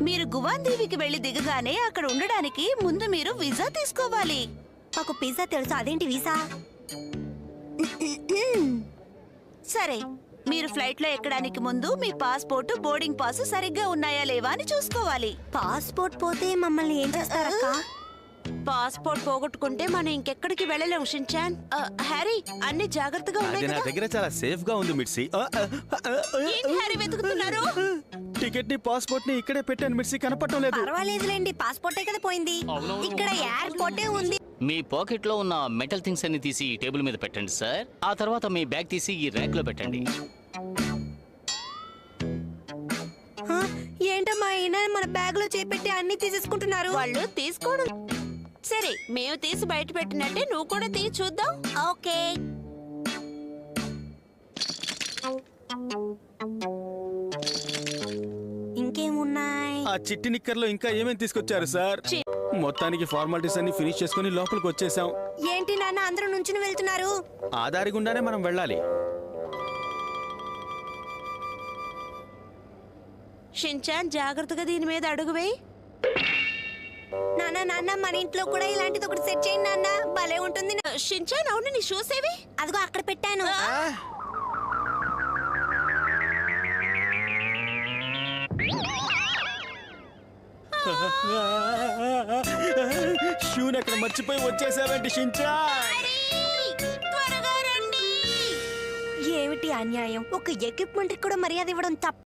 మీరు గువాన్ దీవికి వెళ్లి దిగగానే అక్కడ ఉండడానికి ముందు మీరు వీసా తీసుకోవాలి. మాకు పిజ్జా తెలుసు, అదేంటి వీసా? సరే, మీరు ఫ్లైట్ లో ఎక్కడానికి ముందు మీ పాస్పోర్ట్, బోర్డింగ్ పాస్ సరిగ్గా ఉన్నాయా లేవా అని చూసుకోవాలి. పాస్పోర్ట్ పోతే మమ్మల్ని ఏం చేస్తారక్క? పాస్పోర్ట్ పోగొట్టుకుంటే మనం ఇంకెక్కడికి వెళ్ళలేం షిన్చాన్. హ్యారీ, అన్ని జాగ్రత్తగా ఉన్నాయి అది నా కదా? దగ్గర చాలా సేఫ్ గా ఉంది మిర్సి. ఏంటి హ్యారీ వెతుకుతున్నారు? టికెట్ ని పాస్పోర్ట్ ని ఇక్కడే పెట్టాను మిర్సి, కనపడటం లేదు. పర్వాలేదులేండి, పాస్పోర్టే కదా పోయింది. ఇక్కడ ఎయిర్పోర్టే ఉంది. మీ పాకెట్ లో ఉన్న మెటల్ థింగ్స్ అన్ని తీసి ఈ టేబుల్ మీద పెట్టండి సార్. ఆ తర్వాత మీ బ్యాగ్ తీసి ఈ ర్యాక్ లో పెట్టండి. ఏంటమ్మా ఈయన మన బ్యాగ్ లో చేపెట్టి అన్ని తీసేసుకుంటున్నారు? వాళ్ళు తీసుకోవడం సరే, మేము తీసి బయట పెట్టినట్టే నువ్వు కూడా తీసి చూద్దాం. ఓకే. ఇంకేమున్నాయి? ఆ చిట్టి నిక్కర్లో ఇంకా ఏమేమి తీసుకొచ్చారు సార్? మొత్తానికి ఫార్మాలిటీస్ అన్ని ఫినిష్ చేసుకుని లోపలికి వచ్చేసాం. ఏంటి నాన్న అందరూ నుంచుని వెళ్తున్నారు? ఆ దారి గుండానే మనం వెళ్ళాలి. షిన్చాన్, జాగ్రత్తగా దీని మీద అడుగు వేయి. నాన్న నాన్న మన ఇంట్లో కూడా ఇలాంటిది ఒకటి సెట్ చేయండి నాన్న, భలే ఉంటుంది. షిన్చాన్, అవును, నీ షూస్ ఏవి? అదిగో అక్కడ పెట్టాను. షూని అక్కడ మర్చిపోయి వచ్చేసావేంటి షిన్చాన్? త్వరగా రండి. ఏమిటి అన్యాయం? ఒక ఎక్విప్మెంట్ కూడా మర్యాద ఇవ్వడం తప్ప.